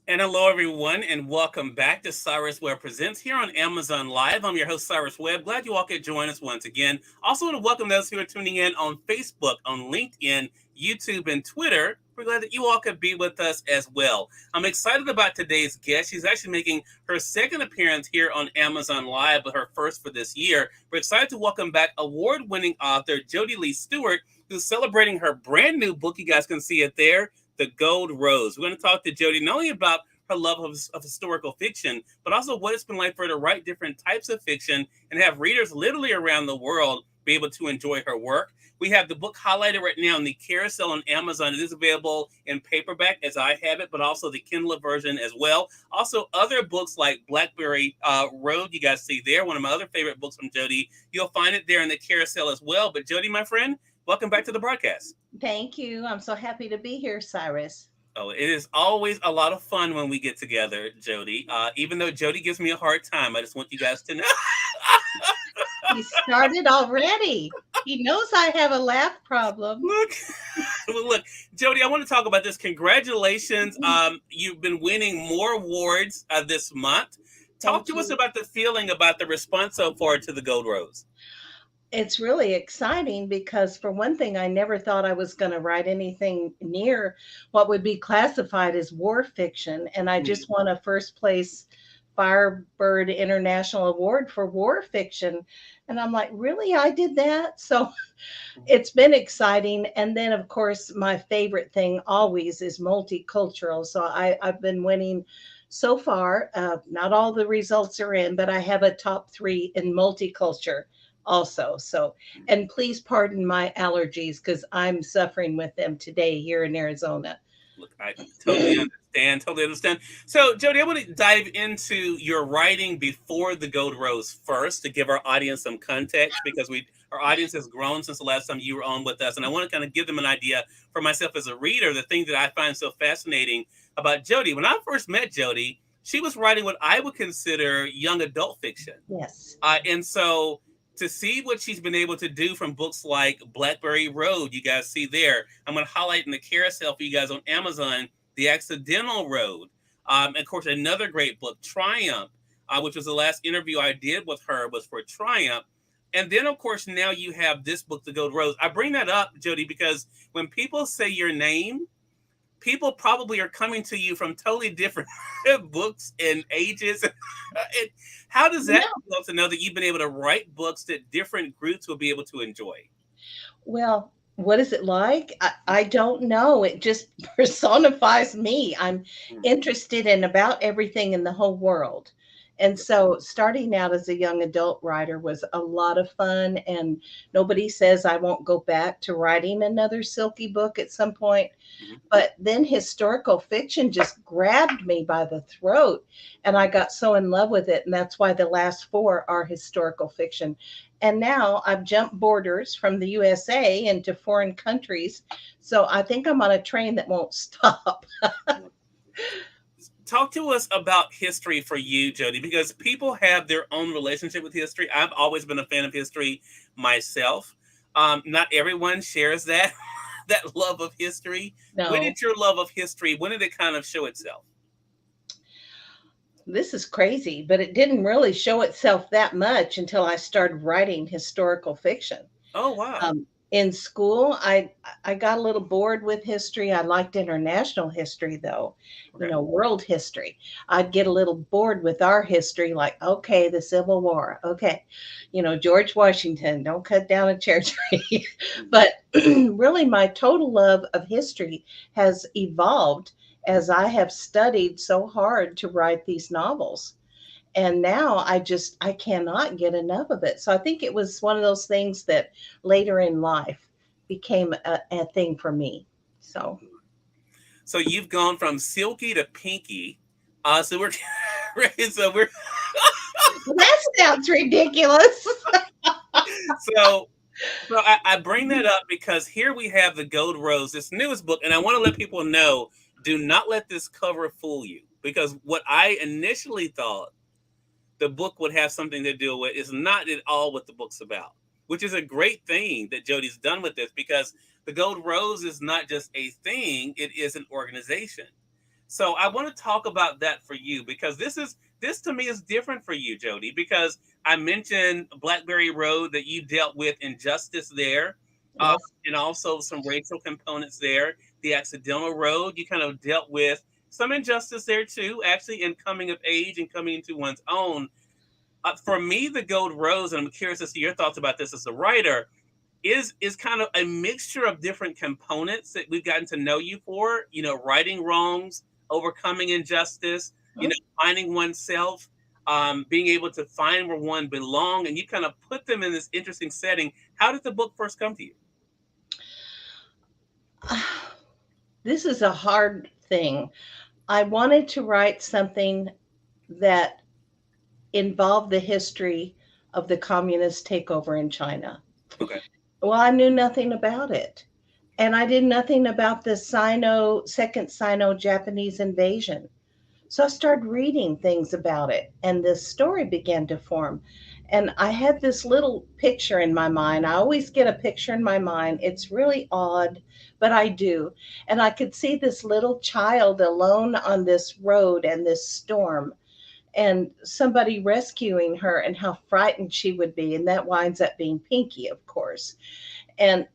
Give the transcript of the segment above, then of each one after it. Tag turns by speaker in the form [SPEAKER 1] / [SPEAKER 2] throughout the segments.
[SPEAKER 1] And hello, everyone, and welcome back to Cyrus Webb Presents here on Amazon Live. I'm your host, Cyrus Webb. Glad you all could join us once again. Also want to welcome those who are tuning in on Facebook, on LinkedIn, YouTube, and Twitter. We're glad that you all could be with us as well. I'm excited about today's guest. She's actually making her second appearance here on Amazon Live, but her first for this year. We're excited to welcome back award-winning author Jodi Lea Stewart, who's celebrating her brand new book. You guys can see it there, The Gold Rose. We're going to talk to Jodi not only about her love of historical fiction, but also what it's been like for her to write different types of fiction and have readers literally around the world be able to enjoy her work. We have the book highlighted right now in the carousel on Amazon. It is available in paperback as I have it, but also the Kindle version as well. Also, other books like Blackberry Road, you guys see there, one of my other favorite books from Jodi. You'll find it there in the carousel as well. But Jodi, my friend, welcome back to the broadcast.
[SPEAKER 2] Thank you. I'm so happy to be here, Cyrus.
[SPEAKER 1] Oh, it is always a lot of fun when we get together, Jodi. Even though Jodi gives me a hard time, I just want you guys to know.
[SPEAKER 2] He started already. He knows I have a laugh problem.
[SPEAKER 1] Look, Jodi, I want to talk about this. Congratulations. You've been winning more awards this month. Talk to us about the feeling about the response so far to the Gold Rose.
[SPEAKER 2] It's really exciting because, for one thing, I never thought I was going to write anything near what would be classified as war fiction. And I just won a first place Firebird International Award for war fiction. And I'm like, really? I did that? So it's been exciting. And then, of course, my favorite thing always is multicultural. So I've been winning so far. Not all the results are in, but I have a top 3 in multicultural also. So, and please pardon my allergies because I'm suffering with them today here in Arizona.
[SPEAKER 1] Look, I totally understand. So, Jodi, I want to dive into your writing before the Gold Rose first to give our audience some context, because our audience has grown since the last time you were on with us. And I want to kind of give them an idea for myself as a reader, the thing that I find so fascinating about Jodi. When I first met Jodi, she was writing what I would consider young adult fiction.
[SPEAKER 2] Yes.
[SPEAKER 1] And so to see what she's been able to do from books like Blackberry Road, you guys see there. I'm going to highlight in the carousel for you guys on Amazon, The Accidental Road. And of course, another great book, Triumph, which was the last interview I did with her, was for Triumph. And then, of course, now you have this book, The Gold Rose. I bring that up, Jodi, because when people say your name, people probably are coming to you from totally different books and ages. How does that feel to know that you've been able to write books that different groups will be able to enjoy?
[SPEAKER 2] Well, what is it like? I don't know. It just personifies me. I'm interested in about everything in the whole world. And so starting out as a young adult writer was a lot of fun. And nobody says I won't go back to writing another Silky book at some point. But then historical fiction just grabbed me by the throat. And I got so in love with it. And that's why the last 4 are historical fiction. And now I've jumped borders from the USA into foreign countries. So I think I'm on a train that won't stop.
[SPEAKER 1] talk to us about history for you, Jodi, because people have their own relationship with history. I've always been a fan of history myself. Not everyone shares that that love of history. When
[SPEAKER 2] No,
[SPEAKER 1] did your love of history? When did it kind of show itself?
[SPEAKER 2] this is crazy, but it didn't really show itself that much until I started writing historical fiction.
[SPEAKER 1] Oh wow.
[SPEAKER 2] In school, I got a little bored with history. I liked international history, though,
[SPEAKER 1] Okay.
[SPEAKER 2] world history. I'd get a little bored with our history, like, okay, the Civil War, okay, George Washington, don't cut down a cherry tree.
[SPEAKER 1] Mhm.
[SPEAKER 2] But really, my total love of history has evolved as I have studied so hard to write these novels, and now I cannot get enough of it. So I think it was one of those things that later in life became a thing for me. So
[SPEAKER 1] So you've gone from silky to pinky. So we're so we're
[SPEAKER 2] that sounds ridiculous.
[SPEAKER 1] so I bring that up because here we have the Gold Rose, this newest book, and I want to let people know: do not let this cover fool you, because what I initially thought the book would have something to do with is not at all what the book's about, which is a great thing that Jodi's done with this, because the Gold Rose is not just a thing; it is an organization. So I want to talk about that for you, because this to me is different for you, Jodi, because I mentioned Blackberry Road, that you dealt with injustice there,
[SPEAKER 2] Yes.
[SPEAKER 1] and also some racial components there. The Accidental Road, you kind of dealt with some injustice there too, actually, in coming of age and coming into one's own. For me, the Gold Rose, and I'm curious to see your thoughts about this as a writer, is kind of a mixture of different components that we've gotten to know you for. Righting wrongs, overcoming injustice,
[SPEAKER 2] Huh?
[SPEAKER 1] finding oneself, being able to find where one belong, and you kind of put them in this interesting setting. How did the book first come to you?
[SPEAKER 2] This is a hard thing. I wanted to write something that involved the history of the communist takeover in China.
[SPEAKER 1] Okay.
[SPEAKER 2] Well, I knew nothing about it. And I did nothing about the second Sino Japanese invasion. So I started reading things about it, and this story began to form. And I had this little picture in my mind. I always get a picture in my mind. It's really odd, but I do. And I could see this little child alone on this road and this storm, and somebody rescuing her, and how frightened she would be. And that winds up being Pinky, of course. And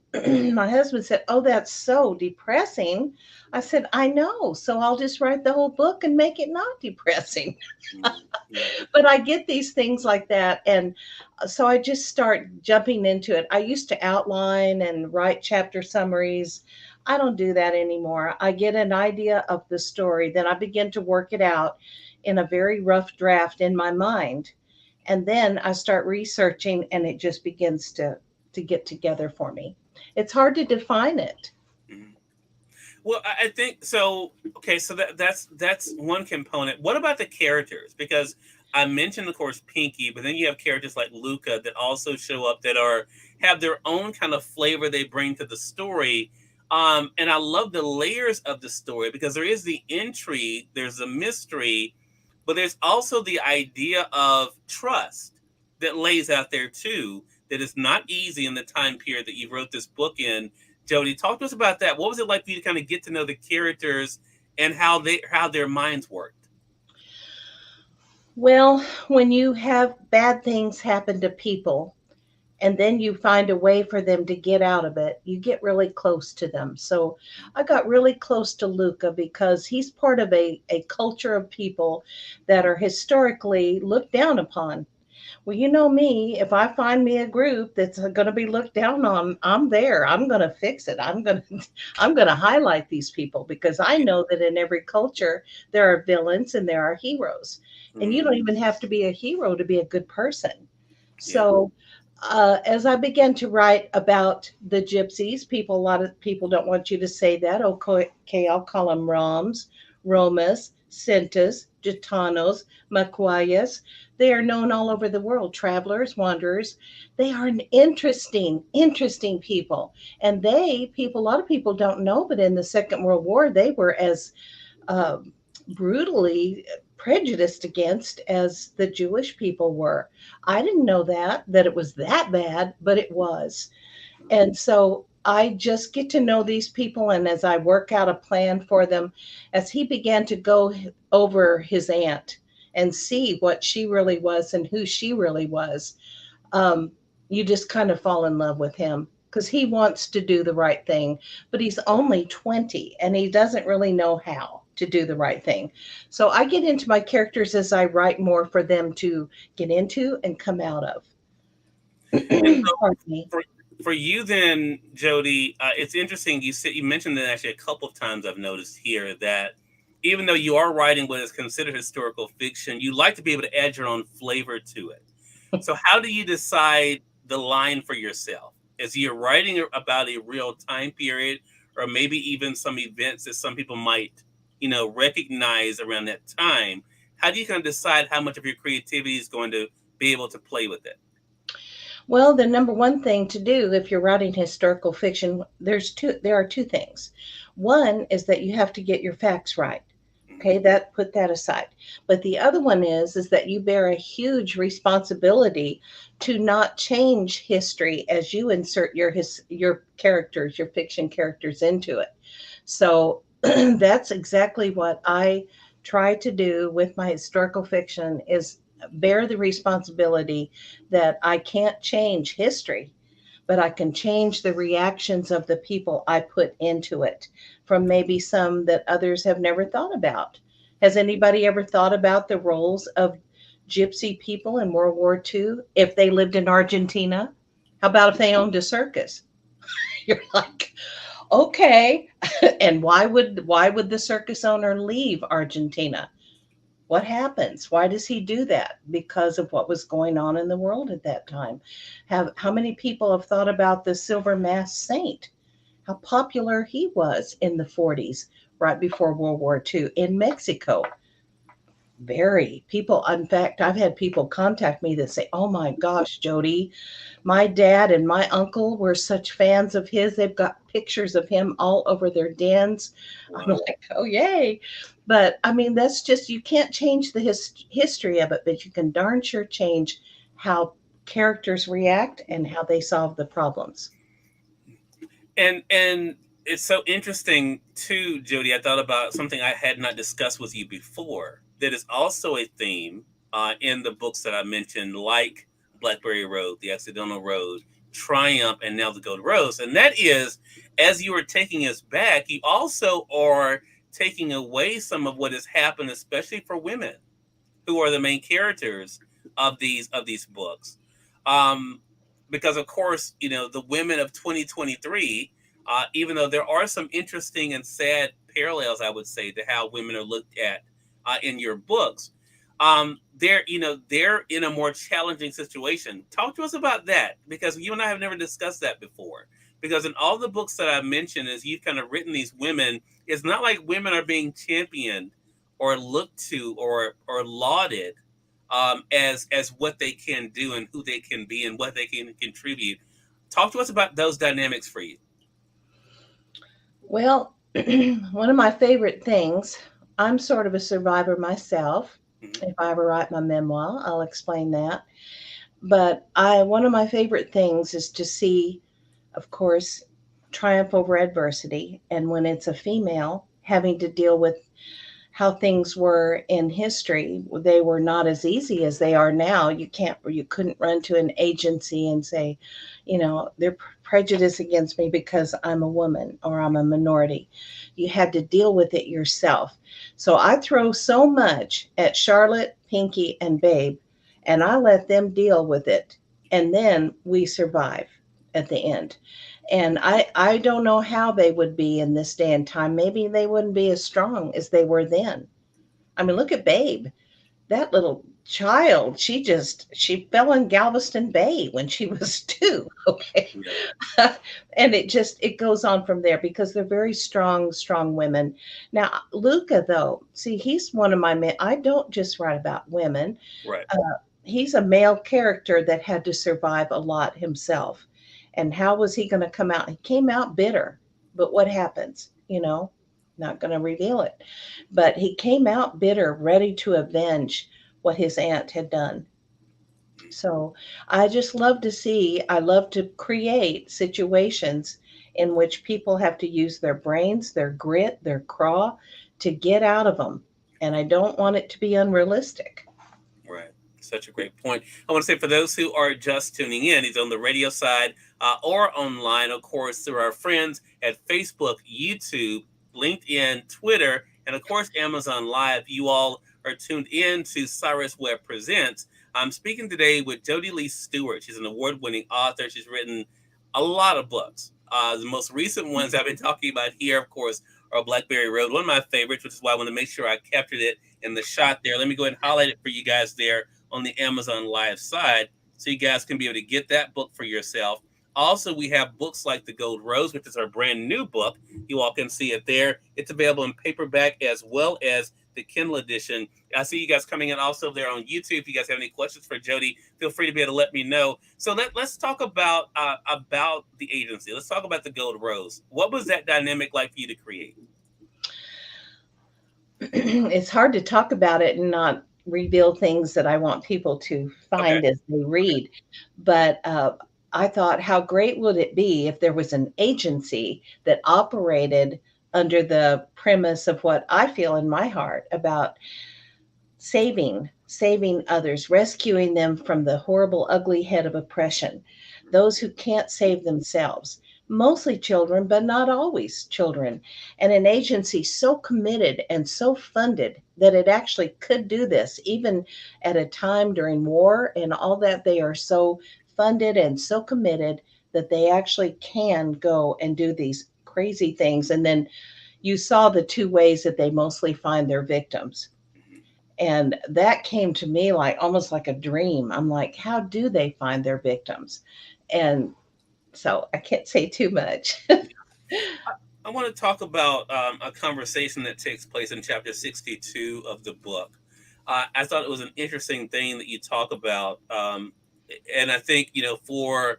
[SPEAKER 2] my husband said, "Oh, that's so depressing." I said, "I know. So I'll just write the whole book and make it not depressing."
[SPEAKER 1] Mhm. Yeah.
[SPEAKER 2] But I get these things like that. And so I just start jumping into it. I used to outline and write chapter summaries. I don't do that anymore. I get an idea of the story, then I begin to work it out in a very rough draft in my mind. And then I start researching, and it just begins to get together for me. It's hard to define it.
[SPEAKER 1] Mhm. Well, I think so. Okay, so that's one component. What about the characters? Because I mentioned, of course, Pinky, but then you have characters like Luca that also show up, that are have their own kind of flavor they bring to the story. And I love the layers of the story, because there is the intrigue, there's a mystery, but there's also the idea of trust that lays out there too. That is not easy in the time period that you wrote this book in. Jodi, talk to us about that. What was it like for you to kind of get to know the characters and how their minds worked?
[SPEAKER 2] Well, when you have bad things happen to people, and then you find a way for them to get out of it, you get really close to them. So I got really close to Luca because he's part of a culture of people that are historically looked down upon. Well, you know me, if I find me a group that's going to be looked down on, I'm there. I'm going to fix it. I'm going to highlight these people, because I know that in every culture there are villains and there are heroes. And you don't
[SPEAKER 1] Mm,
[SPEAKER 2] even have to be a hero to be a good person.
[SPEAKER 1] yeah.
[SPEAKER 2] So, as I began to write about the gypsies, a lot of people don't want you to say that. Okay, I'll call them Roms, Romas, Cintas, Gitanos, Macuayas. They are known all over the world, travelers, wanderers. They are an interesting people. And a lot of people don't know, but in the Second World War, they were as uh, brutally prejudiced against as the Jewish people were. I didn't know that it was that bad, but it was. And so I just get to know these people. And as I work out a plan for them, as he began to go over his aunt and see what she really was and who she really was, um, you just kind of fall in love with him because he wants to do the right thing, but he's only 20 and he doesn't really know how to do the right thing. So I get into my characters as I write more for them to get into and come out of.
[SPEAKER 1] And so
[SPEAKER 2] Pardon me.
[SPEAKER 1] for you then, Jodi, it's interesting. You mentioned that actually a couple of times. I've noticed here that even though you are writing what is considered historical fiction, you like to be able to add your own flavor to it. So how do you decide the line for yourself? Is you're writing about a real time period, or maybe even some events that some people might, recognize around that time? How do you kind of decide how much of your creativity is going to be able to play with it?
[SPEAKER 2] Well, the number one thing to do if you're writing historical fiction, there are two things. One is that you have to get your facts right. Okay, that put that aside. But the other one is that you bear a huge responsibility to not change history as you insert your characters, your fiction characters into it. So that's exactly what I try to do with my historical fiction is bear the responsibility that I can't change history, but I can change the reactions of the people I put into it from maybe some that others have never thought about. Has anybody ever thought about the roles of gypsy people in World War II if they lived in Argentina? How about if they owned a circus? You're like, okay. And why would the circus owner leave Argentina? What happens? Why does he do that? Because of what was going on in the world at that time. How many people have thought about the silver masked saint? How popular he was in the 40s, right before World War II in Mexico. Very people. In fact, I've had people contact me that say, "Oh my gosh, Jodi, my dad and my uncle were such fans of his. They've got pictures of him all over their dens." I'm
[SPEAKER 1] Wow.
[SPEAKER 2] like, "Oh, yay." But I mean, that's just, you can't change the history of it, but you can darn sure change how characters react and how they solve the problems.
[SPEAKER 1] And it's so interesting too, Jodi. I thought about something I had not discussed with you before. That is also a theme in the books that I mentioned, like Blackberry Road, The Accidental Road, Triumph, and now The Gold Rose. And that is, as you are taking us back, you also are taking away some of what has happened, especially for women who are the main characters of these books. Um, because of course, the women of 2023, even though there are some interesting and sad parallels, I would say, to how women are looked at in your books. They're in a more challenging situation. Talk to us about that, because you and I have never discussed that before. Because in all the books that I mentioned, as you've kind of written these women, it's not like women are being championed or looked to or lauded as what they can do and who they can be and what they can contribute. Talk to us about those dynamics for you.
[SPEAKER 2] Well, one of my favorite things, I'm sort of a survivor myself.
[SPEAKER 1] Mhm.
[SPEAKER 2] If I ever write my memoir, I'll explain that. But I one of my favorite things is to see, of course, triumph over adversity. And when it's a female having to deal with how things were in history, they were not as easy as they are now. You couldn't run to an agency and say, they're prejudiced against me because I'm a woman or I'm a minority. You had to deal with it yourself. So I throw so much at Charlotte, Pinky, and Babe, and I let them deal with it. And then we survive at the end. And I don't know how they would be in this day and time. Maybe they wouldn't be as strong as they were then. I mean, look at Babe. That little child, she fell in Galveston Bay when she was 2. Okay.
[SPEAKER 1] Yeah.
[SPEAKER 2] And it goes on from there because they're very strong women. Now, Luca, though, see, he's one of my men. I don't just write about women.
[SPEAKER 1] Right.
[SPEAKER 2] He's a male character that had to survive a lot himself. And how was he going to come out? He came out bitter. But what happens? not going to reveal it. But he came out bitter, ready to avenge what his aunt had done. So I love to create situations in which people have to use their brains, their grit, their craw to get out of them. And I don't want it to be unrealistic.
[SPEAKER 1] Right. Such a great point. I want to say for those who are just tuning in, he's on the radio side or online, of course, through our friends at Facebook, YouTube, LinkedIn, Twitter, and of course, Amazon Live. You all are tuned in to Cyrus Webb Presents. I'm speaking today with Jodi Lea Stewart. She's an award winning author. She's written a lot of books. The most recent ones I've been talking about here, of course, are Blackberry Road, one of my favorites, which is why I want to make sure I captured it in the shot there. Let me go ahead and highlight it for you guys there on the Amazon Live side so you guys can be able to get that book for yourself. Also, we have books like The Gold Rose, which is our brand new book. You all can see it there. It's available in paperback as well as the Kindle edition. I see you guys coming in also there on YouTube. If you guys have any questions for Jodi, feel free to be able to let me know. So let's talk about the agency. Let's talk about The Gold Rose. What was that dynamic like for you to create?
[SPEAKER 2] It's hard to talk about it and not reveal things that I want people to
[SPEAKER 1] Okay.
[SPEAKER 2] find as they read. But I thought, how great would it be if there was an agency that operated under the premise of what I feel in my heart about saving others, rescuing them from the horrible, ugly head of oppression, those who can't save themselves, mostly children, but not always children, and an agency so committed and so funded that it actually could do this, even at a time during war and all that. They are so funded and so committed that they actually can go and do these crazy things. And then you saw the two ways that they mostly find their victims, and that came to me like almost like a dream. I'm like, how do they find their victims? And so I can't say too much.
[SPEAKER 1] I want to talk about a conversation that takes place in chapter 62 of the book. I thought it was an interesting thing that you talk about, and I think for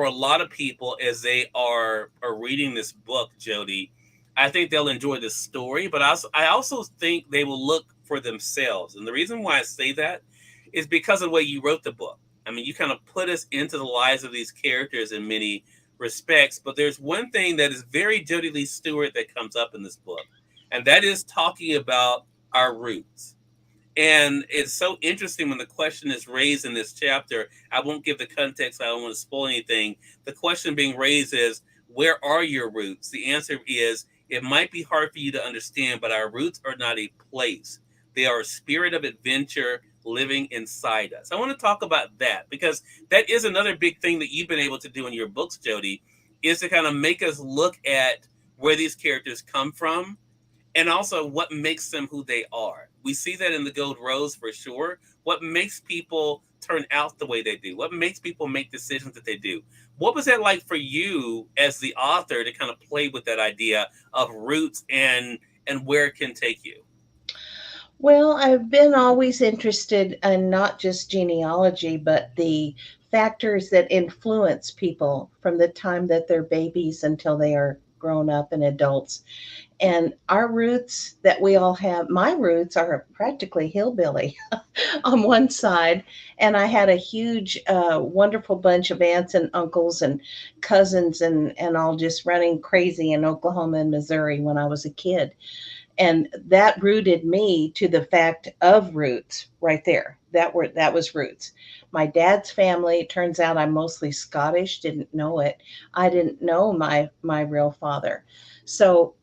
[SPEAKER 1] a lot of people as they are reading this book, Jodi, I think they'll enjoy the story, but I also think they will look for themselves. And the reason why I say that is because of the way you wrote the book. I mean, you kind of put us into the lives of these characters in many respects, but there's one thing that is very Jodi Lea Stewart that comes up in this book, and that is talking about our roots. And it's so interesting when the question is raised in this chapter. I won't give the context, I don't want to spoil anything. The question being raised is, where are your roots? The answer is, it might be hard for you to understand, but our roots are not a place. They are a spirit of adventure living inside us. I want to talk about that because that is another big thing that you've been able to do in your books, Jodi, is to kind of make us look at where these characters come from and also what makes them who they are. We see that in The Gold Rose for sure. What makes people turn out the way they do? What makes people make decisions that they do? What was that like for you as the author to kind of play with that idea of roots and where it can take you?
[SPEAKER 2] Well, I've been always interested in not just genealogy, but the factors that influence people from the time that they're babies until they are grown up and adults. And our roots that we all have, my roots are practically hillbilly on one side. And I had a huge, wonderful bunch of aunts and uncles and cousins and all just running crazy in Oklahoma and Missouri when I was a kid. And that rooted me to the fact of roots right there. That was roots. My dad's family, turns out I'm mostly Scottish, didn't know it. I didn't know my real father. So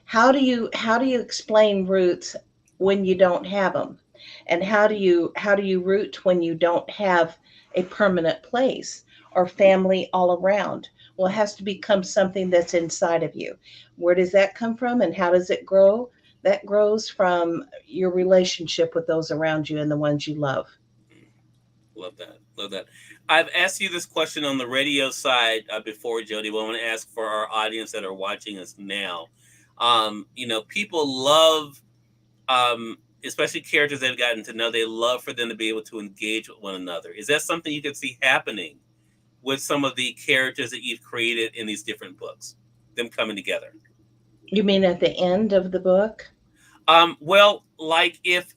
[SPEAKER 2] how do you explain roots when you don't have them? And how do you root when you don't have a permanent place or family all around? Well, it has to become something that's inside of you. Where does that come from and how does it grow? That grows from your relationship with those around you and the ones you love.
[SPEAKER 1] Love that. Love that. I've asked you this question on the radio side before, Jodi, but I want to ask for our audience that are watching us now. People love, especially characters they've gotten to know, they love for them to be able to engage with one another. Is that something you could see happening with some of the characters that you've created in these different books, them coming together?
[SPEAKER 2] You mean at the end of the book?
[SPEAKER 1] Well, like if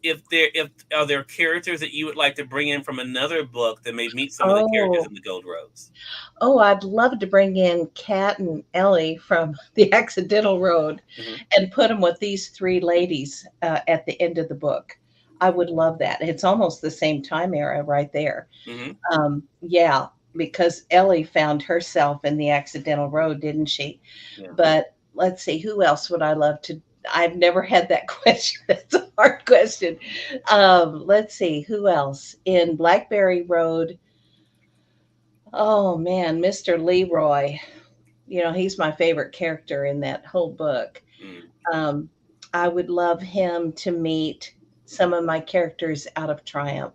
[SPEAKER 1] are there characters that you would like to bring in from another book that may meet some of the characters
[SPEAKER 2] Oh,
[SPEAKER 1] in the Gold Rose?
[SPEAKER 2] oh, I'd love to bring in Kat and Ellie from The Accidental Road
[SPEAKER 1] Hmm.
[SPEAKER 2] and put them with these three ladies at the end of the book. I would love that. It's almost the same time era right there.
[SPEAKER 1] Hmm.
[SPEAKER 2] Yeah, because Ellie found herself in The Accidental Road, didn't she?
[SPEAKER 1] Yeah.
[SPEAKER 2] But let's see, who else would I love to? I've never had that question. That's a hard question. Let's see, who else in Blackberry Road? Oh man, Mr. Leroy. You know, he's my favorite character in that whole book.
[SPEAKER 1] Mm.
[SPEAKER 2] Um, I would love him to meet some of my characters out of Triumph,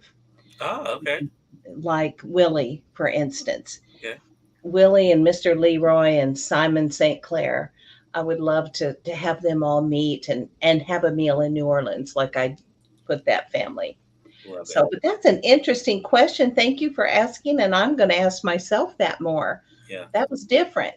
[SPEAKER 1] Oh, okay.
[SPEAKER 2] like Willie, for instance.
[SPEAKER 1] Okay.
[SPEAKER 2] Willie and Mr. Leroy and Simon St. Clair. I would love to have them all meet and have a meal in New Orleans, like I put that family.
[SPEAKER 1] Love it.
[SPEAKER 2] So, but that's an interesting question. Thank you for asking, and I'm going to ask myself that more.
[SPEAKER 1] Yeah.
[SPEAKER 2] That was different.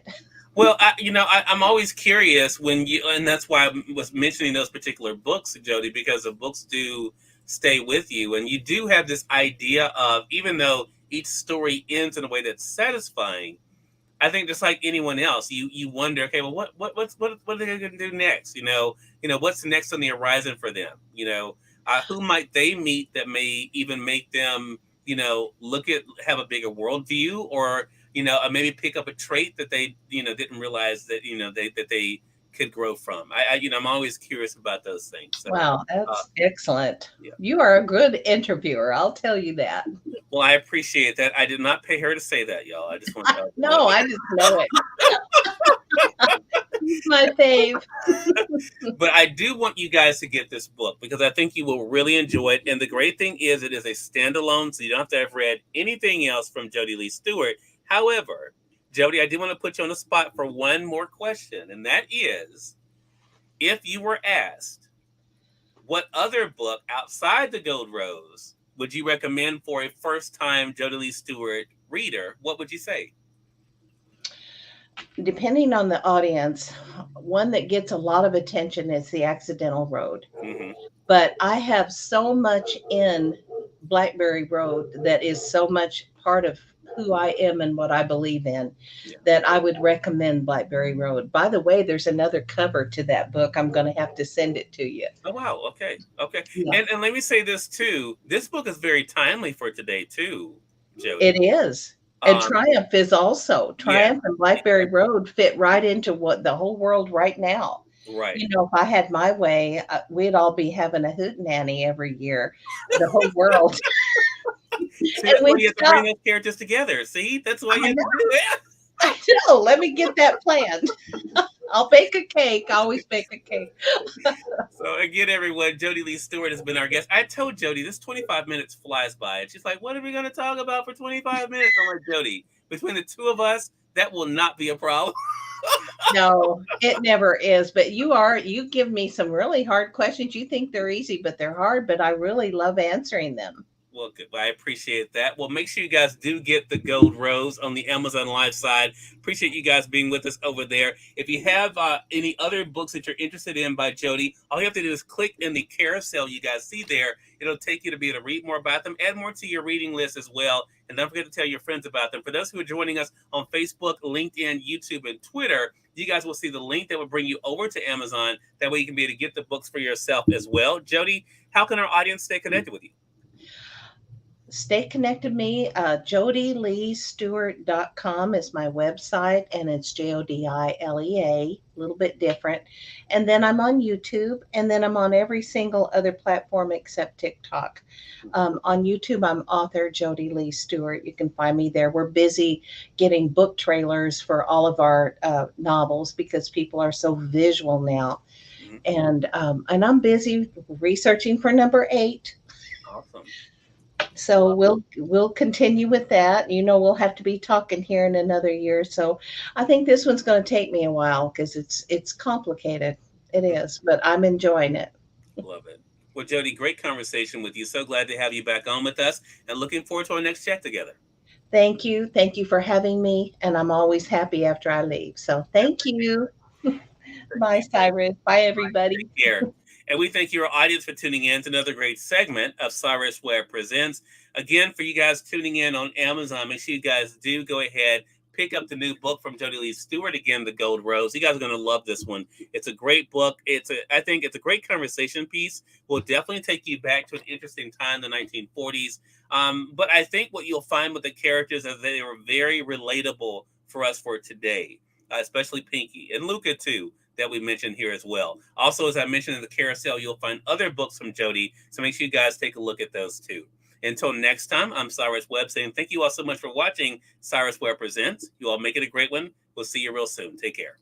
[SPEAKER 1] Well, I'm always curious when you, and that's why I was mentioning those particular books, Jody, because the books do stay with you, and you do have this idea of, even though each story ends in a way that's satisfying, I think just like anyone else, you wonder, okay, well, what are they going to do next? What's next on the horizon for them? Who might they meet that may even make them, have a bigger worldview, or maybe pick up a trait that they, didn't realize that they could grow from. I'm always curious about those things. So,
[SPEAKER 2] Wow,
[SPEAKER 1] uh,
[SPEAKER 2] that's excellent.
[SPEAKER 1] yeah.
[SPEAKER 2] You are a good interviewer, I'll tell you that.
[SPEAKER 1] Well, I appreciate that. I did not pay her to say that, y'all. I just want y'all to know
[SPEAKER 2] No, I just know it. He's my fave.
[SPEAKER 1] but I do want you guys to get this book because I think you will really enjoy it. And the great thing is, it is a standalone, so you don't have to have read anything else from Jodi Lea Stewart. However, Jodi, I do want to put you on the spot for one more question, and that is, if you were asked, what other book outside the Gold Rose would you recommend for a first-time Jodi Lea Stewart reader? What would you say?
[SPEAKER 2] Depending on the audience, one that gets a lot of attention is The Accidental Road.
[SPEAKER 1] Hmm.
[SPEAKER 2] But I have so much in Blackberry Road that is so much part of who I am and what I believe in
[SPEAKER 1] Yeah.
[SPEAKER 2] that I would recommend Blackberry Road. By the way, there's another cover to that book. I'm going to have to send it to you.
[SPEAKER 1] Oh wow. Okay. Okay.
[SPEAKER 2] Yeah,
[SPEAKER 1] And let me say this too. This book is very timely for today too,
[SPEAKER 2] it
[SPEAKER 1] Jody.
[SPEAKER 2] is. And
[SPEAKER 1] Um.
[SPEAKER 2] Triumph is also.
[SPEAKER 1] Yeah.
[SPEAKER 2] Triumph and Blackberry Road fit right into what the whole world right now.
[SPEAKER 1] Right.
[SPEAKER 2] You know, if I had my way, we'd all be having a hootenanny every year, the whole world,
[SPEAKER 1] See,
[SPEAKER 2] and
[SPEAKER 1] that's why
[SPEAKER 2] we'd
[SPEAKER 1] you have to bring
[SPEAKER 2] stop.
[SPEAKER 1] those characters together. See, that's why
[SPEAKER 2] I
[SPEAKER 1] you have to
[SPEAKER 2] know.
[SPEAKER 1] do that.
[SPEAKER 2] I know. Let me get that planned. I'll bake a cake. I always bake a cake.
[SPEAKER 1] So again, everyone, Jodi Lea Stewart has been our guest. I told Jody this 25 minutes flies by, and she's like, "What are we going to talk about for 25 minutes?" I'm like, "Jody, between the two of us, that will not be a problem."
[SPEAKER 2] No, it never is. But you give me some really hard questions. You think they're easy, but they're hard. But I really love answering them.
[SPEAKER 1] Well, good. Well, I appreciate that. Well, make sure you guys do get the Gold Rose on the Amazon Live side. Appreciate you guys being with us over there. If you have any other books that you're interested in by Jody, all you have to do is click in the carousel you guys see there. It'll take you to be able to read more about them, add more to your reading list as well. And don't forget to tell your friends about them. For those who are joining us on Facebook, LinkedIn, YouTube, and Twitter, you guys will see the link that will bring you over to Amazon. That way you can be able to get the books for yourself as well. Jody, how can our audience stay connected with you?
[SPEAKER 2] Stay connected to me. JodiLeaStewart.com is my website, and it's JodiLea, a little bit different. And then I'm on YouTube, and then I'm on every single other platform except TikTok. On YouTube, I'm author Jodi Lea Stewart. You can find me there. We're busy getting book trailers for all of our novels because people are so visual now.
[SPEAKER 1] Mhm.
[SPEAKER 2] And I'm busy researching for number 8.
[SPEAKER 1] Awesome.
[SPEAKER 2] So we'll continue with that. You know, we'll have to be talking here in another year. So I think this one's going to take me a while because it's complicated. It is, but I'm enjoying it.
[SPEAKER 1] Love it. Well, Jody, great conversation with you. So glad to have you back on with us and looking forward to our next chat together.
[SPEAKER 2] Thank you. Thank you for having me. And I'm always happy after I leave. So thank you. Bye, Cyrus. Bye, everybody.
[SPEAKER 1] Take care. And we thank your audience for tuning in to another great segment of Cyrus Webb Presents. Again, for you guys tuning in on Amazon, make sure you guys do go ahead, pick up the new book from Jodi Lea Stewart, again, The Gold Rose. You guys are going to love this one. It's a great book. I think it's a great conversation piece. Will definitely take you back to an interesting time, the 1940s. But I think what you'll find with the characters is they are very relatable for us for today, especially Pinky and Luca too, that we mentioned here as well. Also, as I mentioned in the carousel, you'll find other books from Jodi, so make sure you guys take a look at those too. Until next time, I'm Cyrus Webb saying thank you all so much for watching Cyrus Webb Presents. You all make it a great one. We'll see you real soon. Take care.